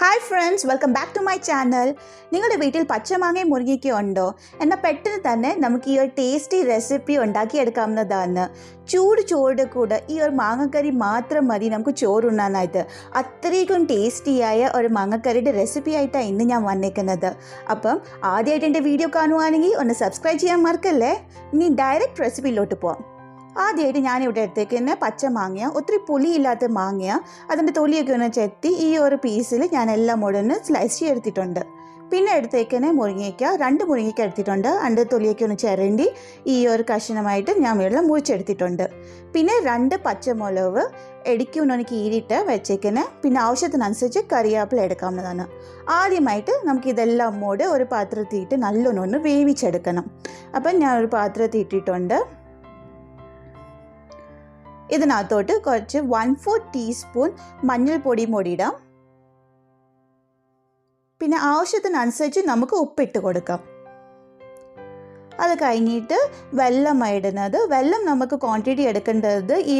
Hi friends, welcome back to my channel. നിങ്ങളുടെ വീട്ടിൽ പച്ചമാങ്ങയും മുരിങ്ങയ്ക്കയും ഉണ്ടോ? എന്നാൽ പെട്ടെന്ന് തന്നെ നമുക്ക് ഈ ഒരു ടേസ്റ്റി റെസിപ്പി ഉണ്ടാക്കിയെടുക്കാവുന്നതാണ്. ചൂട് കൂടെ ഈ ഒരു മാങ്ങക്കറി മാത്രം മതി നമുക്ക് ചോറുണ്ണാനായിട്ട്. അത്രയ്ക്കും ടേസ്റ്റിയായ ഒരു മാങ്ങക്കറിയുടെ റെസിപ്പി ആയിട്ടാണ് ഇന്ന് ഞാൻ വന്നേക്കുന്നത്. അപ്പം ആദ്യമായിട്ട് എൻ്റെ വീഡിയോ കാണുവാണെങ്കിൽ ഒന്ന് സബ്സ്ക്രൈബ് ചെയ്യാൻ മറക്കല്ലേ. ഇനി ഡയറക്റ്റ് റെസിപ്പിയിലോട്ട് പോവാം. ആദ്യമായിട്ട് ഞാനിവിടെ എടുത്തേക്കുന്ന പച്ച മാങ്ങ, ഒത്തിരി പുളിയില്ലാത്ത മാങ്ങ, അതിൻ്റെ തൊലിയൊക്കെ ഒന്ന് ചെത്തി ഈ ഒരു പീസിൽ ഞാൻ എല്ലാം മുഴുവൻ സ്ലൈസ് ചെയ്തെടുത്തിട്ടുണ്ട്. പിന്നെ എടുത്തേക്കുന്ന മുരിങ്ങയ്ക്ക, 2 മുരിങ്ങയ്ക്ക എടുത്തിട്ടുണ്ട്. അതിൻ്റെ തൊലിയൊക്കെ ഒന്ന് ചിരണ്ടി ഈ ഒരു കഷ്ണമായിട്ട് ഞാൻ വെള്ളം മുറിച്ചെടുത്തിട്ടുണ്ട്. പിന്നെ 2 പച്ചമുളക് ഇടിക്കൊന്ന് കീറിയിട്ട് വെച്ചേക്കുന്ന, പിന്നെ ആവശ്യത്തിനനുസരിച്ച് കറിവേപ്പില എടുക്കാവുന്നതാണ്. ആദ്യമായിട്ട് നമുക്കിതെല്ലാം കൂടെ ഒരു പാത്രത്തിയിട്ട് നല്ലോണം വേവിച്ചെടുക്കണം. അപ്പം ഞാൻ ഒരു പാത്രത്തിൽ ഇട്ടിട്ടുണ്ട്. ഇതിനകത്തോട്ട് കുറച്ച് 1/4 ടീസ്പൂൺ മഞ്ഞൾപ്പൊടി ഇടാം. പിന്നെ ആവശ്യത്തിനനുസരിച്ച് നമുക്ക് ഉപ്പിട്ട് കൊടുക്കാം. അത് കഴിഞ്ഞിട്ട് വെള്ളം ഇടുന്നത്, വെള്ളം നമുക്ക് ക്വാണ്ടിറ്റി എടുക്കേണ്ടത് ഈ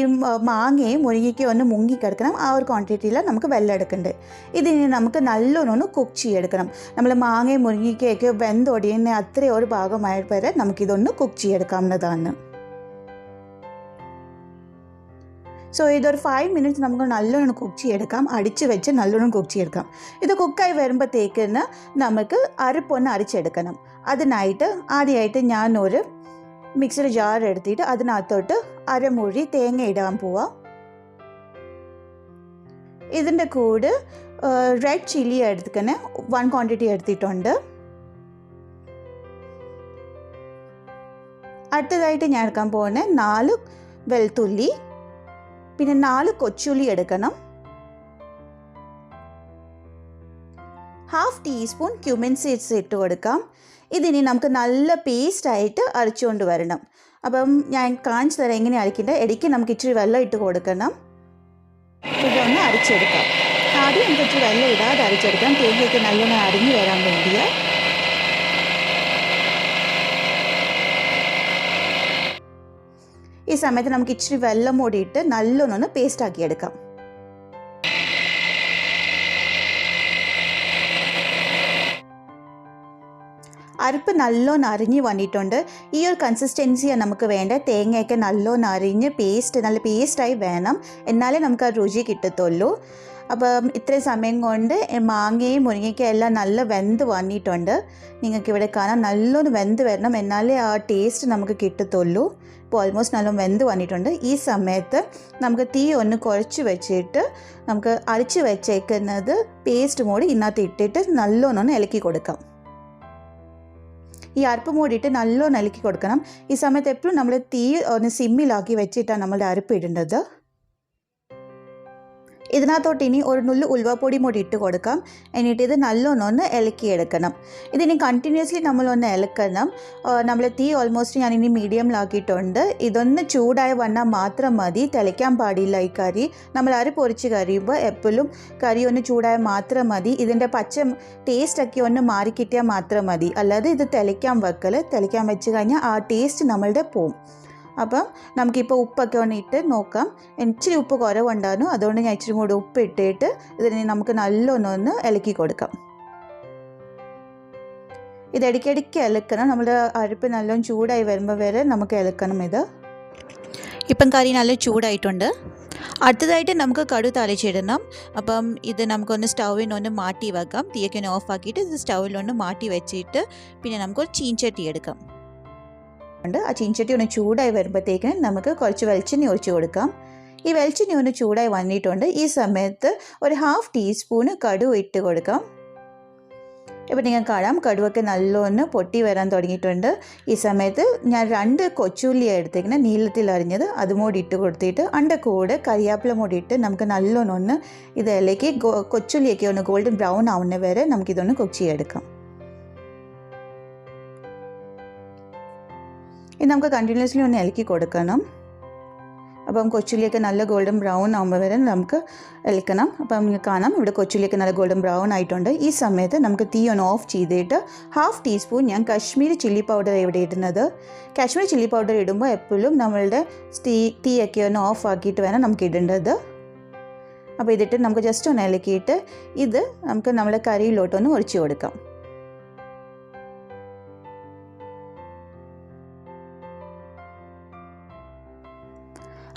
മാങ്ങയും മുരിങ്ങയ്ക്കും ഒന്ന് മുങ്ങിക്കിടക്കണം. ആ ഒരു ക്വാണ്ടിറ്റിയിൽ നമുക്ക് വെള്ളം എടുക്കേണ്ടത്. ഇതിന് നമുക്ക് നല്ലോണം കുക്ക് ചെയ്തെടുക്കണം. നമ്മൾ മാങ്ങയും മുരിങ്ങയ്ക്കൊക്കെ വെന്തൊടിയുന്ന അത്രയും ഒരു ഭാഗമായ വരെ നമുക്കിതൊന്ന് കുക്ക് ചെയ്തെടുക്കാവുന്നതാണ്. സോ ഇതൊരു 5 മിനിറ്റ്സ് നമുക്ക് നല്ലോണം കുക്ക് ചെയ്തെടുക്കാം. അടിച്ച് വെച്ച് നല്ലോണം കുക്ക് ചെയ്തെടുക്കാം. ഇത് കുക്കായി വരുമ്പോഴത്തേക്കിന് നമുക്ക് അരപ്പൊന്ന് അരച്ചെടുക്കണം. അതിനായിട്ട് ആദ്യമായിട്ട് ഞാനൊരു മിക്സിയുടെ ജാർ എടുത്തിട്ട് അതിനകത്തോട്ട് അരമുറി തേങ്ങ ഇടാൻ പോവാം. ഇതിൻ്റെ കൂടെ റെഡ് ചില്ലി എടുത്തിക്കണേ 1 ക്വാണ്ടിറ്റി എടുത്തിട്ടുണ്ട്. അടുത്തതായിട്ട് ഞാൻ എടുക്കാൻ പോകുന്നത് 4 വെളുത്തുള്ളി, പിന്നെ 4 കൊച്ചുള്ളി എടുക്കണം. 1/2 ടീസ്പൂൺ ക്യൂമിൻ സീഡ്സ് ഇട്ട് കൊടുക്കാം. ഇതിനി നമുക്ക് നല്ല പേസ്റ്റായിട്ട് അരച്ചുകൊണ്ട് വരണം. അപ്പം ഞാൻ കാണിച്ചു തരാം എങ്ങനെ അരക്കേണ്ടത്. ഇടയ്ക്ക് നമുക്ക് ഇച്ചിരി വെള്ളം ഇട്ട് കൊടുക്കണം. ഇതൊന്ന് അരച്ചെടുക്കാം. ആദ്യം നമുക്ക് ഇച്ചിരി വെള്ളം ഇടാതെ അരച്ചെടുക്കാം. തേങ്ങയൊക്കെ നല്ലോണം അരിഞ്ഞു വരാൻ വേണ്ടിയാണ്. ഈ സമയത്ത് നമുക്ക് ഇച്ചിരി വെള്ളം മൂടിയിട്ട് നല്ലോണം പേസ്റ്റ് ആക്കിയെടുക്കാം. അരപ്പ് നല്ലോണം അരിഞ്ഞ് വന്നിട്ടുണ്ട്. ഈ ഒരു കൺസിസ്റ്റൻസിയാണ് നമുക്ക് വേണ്ട. തേങ്ങയൊക്കെ നല്ലോണം അരിഞ്ഞ് നല്ല പേസ്റ്റായി വേണം, എന്നാലേ നമുക്ക് ആ രുചി കിട്ടത്തുള്ളൂ. അപ്പം ഇത്രയും സമയം കൊണ്ട് മാങ്ങയും മുരിങ്ങയ്ക്കയും എല്ലാം നല്ല വെന്ത് വന്നിട്ടുണ്ട്. നിങ്ങൾക്കിവിടെ കാണാൻ നല്ലോണം വെന്ത് വരണം, എന്നാലേ ആ ടേസ്റ്റ് നമുക്ക് കിട്ടത്തുള്ളൂ. ഇപ്പോൾ ഓൾമോസ്റ്റ് നല്ലോണം വെന്ത് വന്നിട്ടുണ്ട്. ഈ സമയത്ത് നമുക്ക് തീ ഒന്ന് കുറച്ച് വെച്ചിട്ട് നമുക്ക് അരച്ച് വെച്ചേക്കുന്നത് പേസ്റ്റ് മൂടി ഇതിനകത്ത് ഇട്ടിട്ട് നല്ലോണം ഇളക്കി കൊടുക്കാം. ഈ അരപ്പ് മൂടിയിട്ട് നല്ലോണം ഇളക്കി കൊടുക്കണം. ഈ സമയത്ത് എപ്പോഴും നമ്മൾ തീ ഒന്ന് സിമ്മിലാക്കി വെച്ചിട്ടാണ് നമ്മളുടെ അരപ്പ് ഇടേണ്ടത്. ഇതിനകത്തോട്ട് ഇനി ഒരു നുള്ളു ഉലുവാപ്പൊടി കൂടി ഇട്ട് കൊടുക്കാം. എന്നിട്ട് ഇത് നല്ലോണം ഇളക്കിയെടുക്കണം. ഇതിനി കണ്ടിന്യൂസ്ലി നമ്മളൊന്ന് ഇളക്കണം. നമ്മൾ തീ ഓൾമോസ്റ്റ് ഞാനിനി മീഡിയമിലാക്കിയിട്ടുണ്ട്. ഇതൊന്ന് ചൂടായി വന്നാൽ മാത്രം മതി, തിളയ്ക്കാൻ പാടില്ല. ഈ കറി നമ്മൾ അരി പൊരിച്ച് കഴിയുമ്പോൾ എപ്പോഴും കറി ഒന്ന് ചൂടായാൽ മാത്രം മതി. ഇതിൻ്റെ പച്ച ടേസ്റ്റൊക്കെ ഒന്ന് മാറിക്കിട്ടിയാൽ മാത്രം മതി. അല്ലാതെ ഇത് തിളയ്ക്കാൻ വെച്ച് കഴിഞ്ഞാൽ ആ ടേസ്റ്റ് നമ്മളുടെ പോവും. അപ്പം നമുക്കിപ്പോൾ ഉപ്പൊക്കെ ഒന്ന് ഇട്ട് നോക്കാം. ഇച്ചിരി ഉപ്പ് കുറവുണ്ടായിരുന്നു, അതുകൊണ്ട് ഞാൻ ഇച്ചിരി കൂടി ഉപ്പ് ഇട്ടിട്ട് ഇതിനെ നമുക്ക് നല്ലോണം ഇളക്കി കൊടുക്കാം. ഇത് ഇടയ്ക്കിടയ്ക്ക് ഇളക്കണം. നമ്മുടെ അരപ്പ് നല്ലോണം ചൂടായി വരുമ്പോൾ വരെ നമുക്ക് ഇളക്കണം. ഇപ്പം കറി നല്ല ചൂടായിട്ടുണ്ട്. അടുത്തതായിട്ട് നമുക്ക് കടുക് താളിച്ചിടണം. അപ്പം ഇത് നമുക്കൊന്ന് സ്റ്റൗവിനൊന്ന് മാറ്റി വെക്കാം. തീയൊക്കെ ഒന്ന് ഓഫാക്കിയിട്ട് ഇത് സ്റ്റൗവിലൊന്ന് മാറ്റി വെച്ചിട്ട് പിന്നെ നമുക്കൊരു ചീൻചട്ടി എടുക്കാം. ആ ചീൻചട്ടി ഒന്ന് ചൂടായി വരുമ്പോഴത്തേക്കിന് നമുക്ക് കുറച്ച് വെളിച്ചെണ്ണ ഒഴിച്ച് കൊടുക്കാം. ഈ വെളിച്ചെണ്ണ ഒന്ന് ചൂടായി വന്നിട്ടുണ്ട്. ഈ സമയത്ത് ഒരു 1/2 ടീസ്പൂണ് കടുക് ഇട്ട് കൊടുക്കാം. ഇപ്പോൾ നിങ്ങൾക്ക് കാണാം കടുവൊക്കെ നല്ലോണം പൊട്ടി വരാൻ തുടങ്ങിയിട്ടുണ്ട്. ഈ സമയത്ത് ഞാൻ 2 കൊച്ചുള്ളി എടുത്തേക്കുന്ന നീളത്തിൽ അരിഞ്ഞത് അതും കൂടി ഇട്ട് കൊടുത്തിട്ട് അതിൻ്റെ കൂടെ കറിവേപ്പില കൂടി ഇട്ട് നമുക്ക് നല്ലോണം ഇതിലേക്ക് കൊച്ചുള്ളിയൊക്കെ ഒന്ന് ഗോൾഡൻ ബ്രൗൺ ആവുന്ന വരെ നമുക്കിതൊന്ന് കുക്ക് ചെയ്തെടുക്കാം. ഇത് നമുക്ക് കണ്ടിന്യൂസ്ലി ഒന്ന് ഇളക്കി കൊടുക്കണം. അപ്പം കൊച്ചുള്ളിയൊക്കെ നല്ല ഗോൾഡൻ ബ്രൗൺ ആകുമ്പോൾ വരെ നമുക്ക് ഇളക്കണം. അപ്പം നിങ്ങൾക്ക് കാണാം ഇവിടെ കൊച്ചുള്ളിയൊക്കെ നല്ല ഗോൾഡൻ ബ്രൗൺ ആയിട്ടുണ്ട്. ഈ സമയത്ത് നമുക്ക് തീ ഒന്ന് ഓഫ് ചെയ്തിട്ട് 1/2 ടീസ്പൂൺ ഞാൻ കശ്മീരി ചില്ലി പൗഡർ ഇവിടെ ഇടുന്നത്. കാശ്മീരി ചില്ലി പൗഡർ ഇടുമ്പോൾ എപ്പോഴും നമ്മളുടെ തീയൊക്കെ ഒന്ന് ഓഫ് ആക്കിയിട്ട് വേണം നമുക്ക് ഇടേണ്ടത്. അപ്പോൾ ഇതിട്ട് നമുക്ക് ജസ്റ്റ് ഒന്ന് ഇളക്കിയിട്ട് ഇത് നമുക്ക് നമ്മുടെ കറിയിലോട്ടൊന്ന് ഒഴിച്ചു കൊടുക്കാം.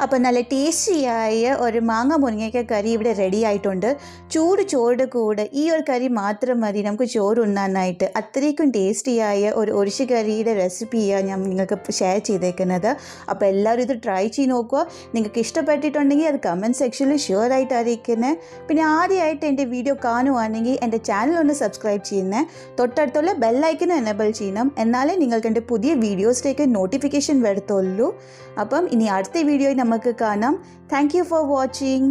അപ്പോൾ നല്ല ടേസ്റ്റിയായ ഒരു മാങ്ങ മുരിങ്ങയ്ക്ക കറി ഇവിടെ റെഡി ആയിട്ടുണ്ട്. ചൂട് കൂടെ ഈ ഒരു കറി മാത്രം മതി നമുക്ക് ചോറ് ഉണ്ണാനായിട്ട്. അത്രയ്ക്കും ടേസ്റ്റിയായ ഒരു ഒഴിച്ച് കറിയുടെ റെസിപ്പിയാണ് ഞാൻ നിങ്ങൾക്ക് ഷെയർ ചെയ്തേക്കുന്നത്. അപ്പോൾ എല്ലാവരും ഇത് ട്രൈ ചെയ്ത് നോക്കുക. നിങ്ങൾക്ക് ഇഷ്ടപ്പെട്ടിട്ടുണ്ടെങ്കിൽ അത് കമൻറ്റ് സെക്ഷനിൽ ഷുവറായിട്ട് അറിയിക്കുന്നത്. പിന്നെ ആദ്യമായിട്ട് എൻ്റെ വീഡിയോ കാണുവാണെങ്കിൽ എൻ്റെ ചാനൽ ഒന്ന് സബ്സ്ക്രൈബ് ചെയ്യുന്നത്, തൊട്ടടുത്തുള്ള ബെല്ലൈക്കനും എനേബിൾ ചെയ്യണം. എന്നാലേ നിങ്ങൾക്ക് എൻ്റെ പുതിയ വീഡിയോസിലേക്ക് നോട്ടിഫിക്കേഷൻ വരത്തുള്ളൂ. അപ്പം ഇനി അടുത്ത വീഡിയോയിൽ നമുക്ക് കാണാം. Thank you for watching.